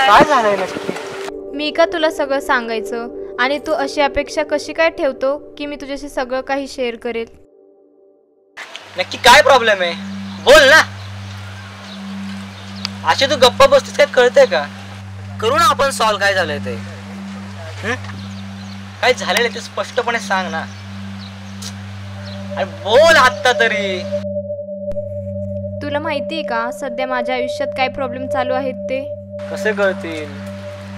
काय झालंय नक्की? मी का तुला सगळं सांगायचं आणि तू अशी अपेक्षा कशी काय ठेवतो की मी तुझ्याशी सगळं काही शेअर करेल? नक्की काय प्रॉब्लेम आहे? बोल ना. अशी तू गप्पा बसतीस काय कळतंय का? करू ना आपण सॉल्व काय झालंय ते. काय झालेलं ते स्पष्टपणे सांग ना. अरे बोल आत्ता तरी. तुला माहितीये का सध्या माझ्या आयुष्यात काय प्रॉब्लेम चालू आहेत ते? कसे कळतील?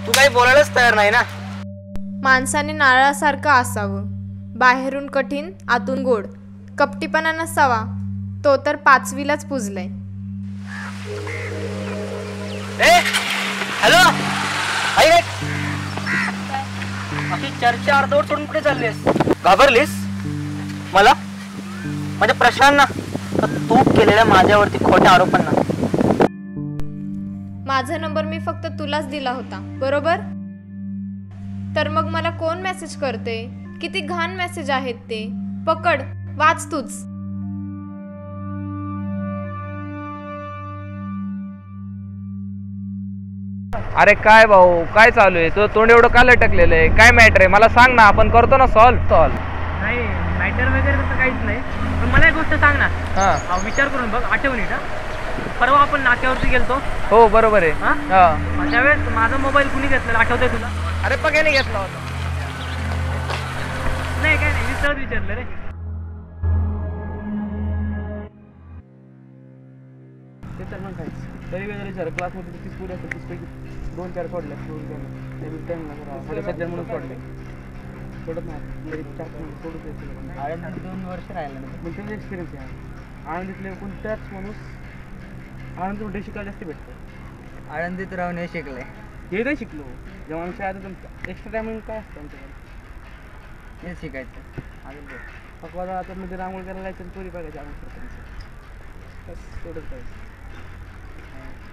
तू काही बोलायलाच तयार नाही ना. माणसाने नारळासारखं असावं, बाहेरून कठीण आतून गोड, कपटीपणा नसावा, तो तर 5वीलाच पुजलाय. हॅलो, अशी चर्चा अर्धवट सोडून कुठे चाललीस? घाबरलीस मला, माझ्या प्रश्नांना, तू केलेल्या माझ्यावरती खोट्या आरोपांना? माझा नंबर मी फक्त तुलाच दिला होता, बरोबर? तर मग मला कोण मेसेज करते? किती घाण मेसेज आहेत ते. पकड, वाच तूच. अरे काय भाऊ, काय चालू आहे? तो तोंड एवढं का लटकलेलं आहे? काय मॅटर आहे मला सांग ना, आपण करतो ना सॉल्व. नाही, मॅटर वगैरे तसं काहीच नाही, पण मला एक गोष्ट सांग ना. हां, विचार करून बघ, आठवणी ना परवा आपण नाक्यावरती गेलतो. हो बरोबर आहे. हां, त्यावेळेस माझा मोबाईल कुणी घेतलेला आठवतंय तुला? अरे पगाने घेतला होता. नाही काय नाही, विचारलं रे. ते तर मग काहीच तरी वेगळं विचार. क्लासमध्ये 30 पुढे असतात, 30पैकी 2-4 सोडल्या. सध्या म्हणून सोडले, सोडत नाही तरी 4 सोडूच येते. आळंदीत 2 वर्ष राहिलं नाही, पण त्याचा एक्सपिरियन्स आहे. आळंदीतले कोणताच माणूस आळंदीत कुठे शिकायला जास्त भेटतं. आळंदीत राहून हे शिकले, हे नाही शिकलो. जेव्हा आमच्या आता एक्स्ट्रा टायमिंग काय असतं आमच्याकडे, हे शिकायचं. अजून पकवादा आता मध्ये रांगोळी करायला जायचं, चोरी बघायची आम्ही बस सोडत जायचं.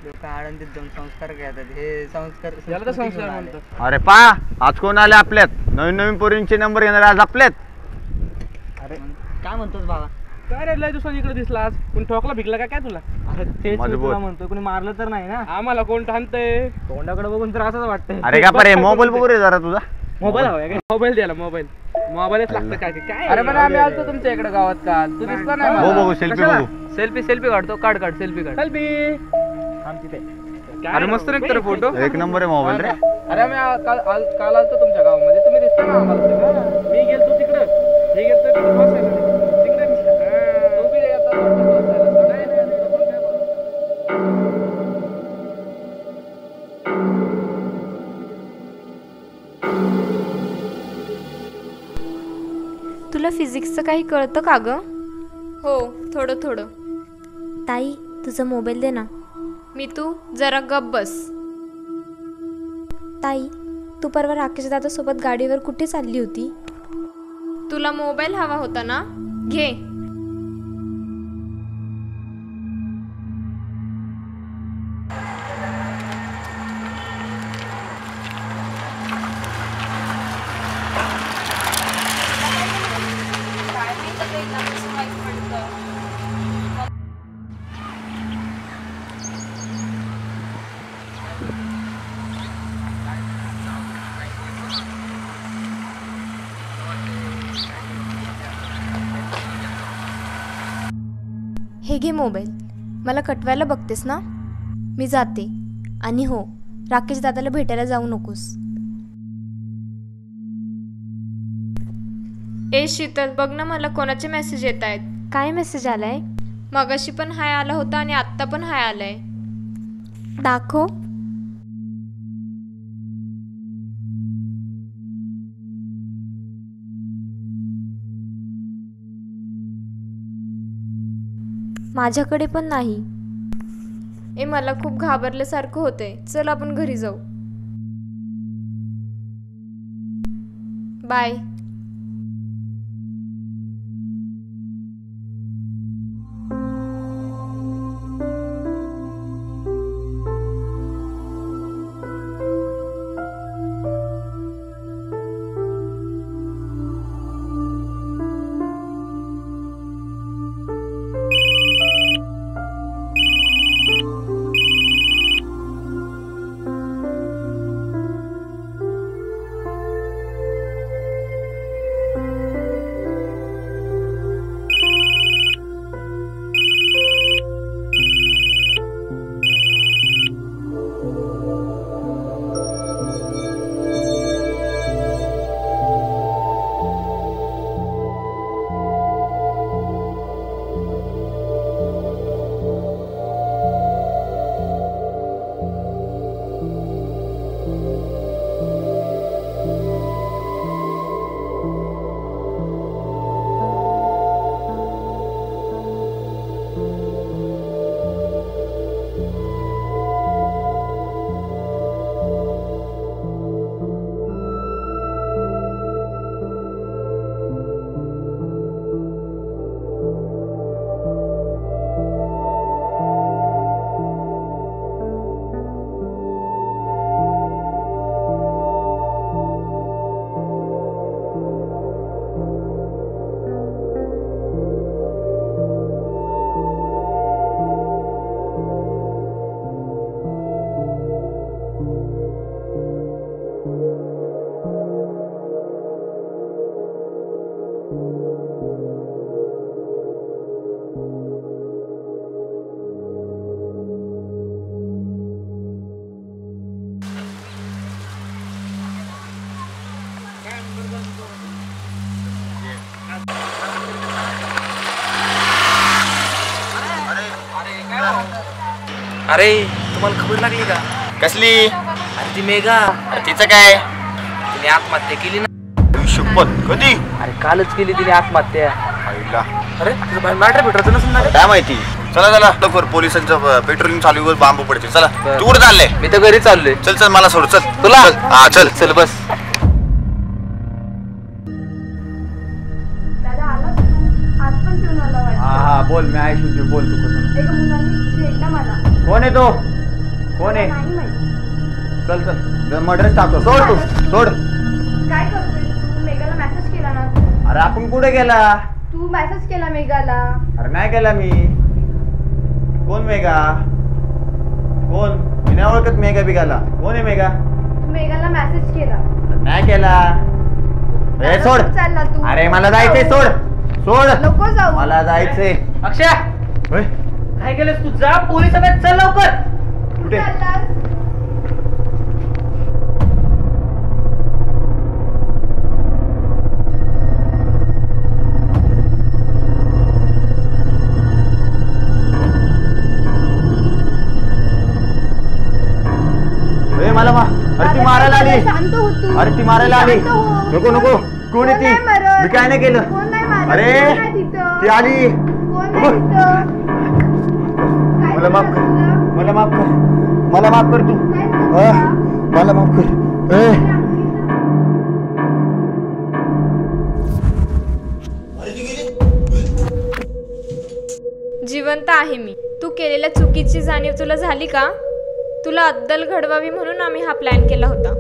लोक आळंदीत जाऊन संस्कार घेतात, हे संस्कार याला तर संस्कार म्हणतात. अरे पा, आज कोण आले आपल्यात? नवीन पोरींचे नंबर घेणार आज आपल्यात. अरे काय म्हणतोस बाबा? काय रे लय दिवसांनी इकडे दिसलास? कोणी ठोकला भिकला काय तुला? अरे तेच तुला म्हणतोय, कोणी मारलं तर नाही ना? आम्हाला कोण ठाणतंय? तोंडाकडे बघून तर असंच वाटतंय. अरे का परे, मोबाईल बघू रे जरा तुझा. मोबाईल हवा काय? मोबाईल द्यायला मोबाईलच लागतं काय काय? अरे पण आम्ही आलतो तुमच्या इकडे गावात काल, तू दिसला नाही. हो बघू, सेल्फी बघू. सेल्फी काढतो. काढ सेल्फी काढ. सेल्फी आमची ते. अरे मस्त निघतो फोटो. एक नंबर आहे मोबाईल रे. अरे आम्ही काल आलतो तुमच्या गावामध्ये, तुम्ही दिसता ना आम्हाला. मी गेलतो तिकडं, हे गेलतो तिकडे बसायला. तुला फिजिक्सचं काही कळतं का ग? हो, थोडं. ताई, तुझा मोबाईल दे ना. मी तू जरा गप्प बस. ताई, तू परवा राकेश दादासोबत गाडीवर कुठे चालली होती? तुला मोबाईल हवा होता ना? घे. हे घे मोबाईल. मला कटवायला बघतेस ना? मी जाते. आणि हो, राकेश दादाला भेटायला जाऊ नकोस. ए शीतल, बघ ना मला कोणाचे मेसेज येत आहेत. काय मेसेज आलाय? मगाशी पण हाय आला होता आणि आत्ता पण हाय आलाय. दाखव. माझ्याकडे पण नाही. ए, मला खूप घाबरल्यासारखं होतंय. चल आपण घरी जाऊ. बाय. अरे तुम्हाला खबर लागली का? कसली? अरे ती मेघा, अरे तिचं काय? तिने आत्महत्या केली ना. शपथ, कधी? अरे कालच केली तिने आत्महत्या. आईला. अरे तुझं बाहेर मॅटर भेटत नसेल ना रे? काय माहिती. चला चला लवकर, पोलिसांचं पेट्रोलिंग चालू आहे, बांबू पडते. चला बरं. तू कुठे चालले? मी तर घरी चाललोय. चल चल मला सोड, चल. तुला? चल. हा चल. चल बस. दादा आलास तू? आज पण पिऊन आला वाटतं. हा बोल, मी आहे शुद्धी, बोल तू कसं. एका मुलांनी छेडला मला. कोण आहे तो? कोण आहे? नाही माहित. चल चल, मर्डरच टाकतो. सोड तू, सोड. काय करतोय तू? मेघाला मेसेज केला ना तू? अरे आपण कुठे गेला? तू मेसेज केला मेघाला. अरे नाही केला मी. कोण मेघा? कोण? मी नाही ओळखत मेघा बिघाला. कोण आहे मेघा? तू मेघाला मेसेज केला. अरे नाही केला. ए सोड. कुठं चालला तू? अरे मला जायचंय, सोड सोड. नको जाऊ. मला जायचंय. अक्षय होय? काय केलंस तू? जा पोलिसांना, चल लवकर. कुठे? चाललास? ए मला अरे ती मारायला आली. शांत हो तू. अरे ती मारायला आली. शांत हो. नको नको. कोण आहे ती? कोण नाही मारत. मी काय नाही केलं. कोण नाही मारत. अरे कोण नाही तिथं. ती आली. कोण नाही तिथं. काय मला माफ कर. झालं तुला? मला माफ कर. मला माफ कर तू. काय झालं तुला? मला माफ कर. ए जिवंत आहे मी. तू केलेल्या चुकीची जाणीव तुला झाली का? तुला अद्दल घडवावी म्हणून आम्ही हा प्लॅन केला होता.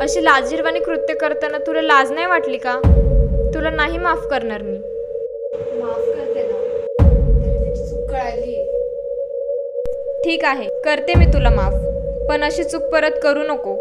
अशी लाजिरवाणी कृत्य करताना तुला लाज नाही वाटली का? तुला नाही माफ करणार मी. माफ कर त्याला. त्याला त्याची चूक कळाली. ठीक आहे, करते मी तुला माफ, पण अशी चूक परत करू नको.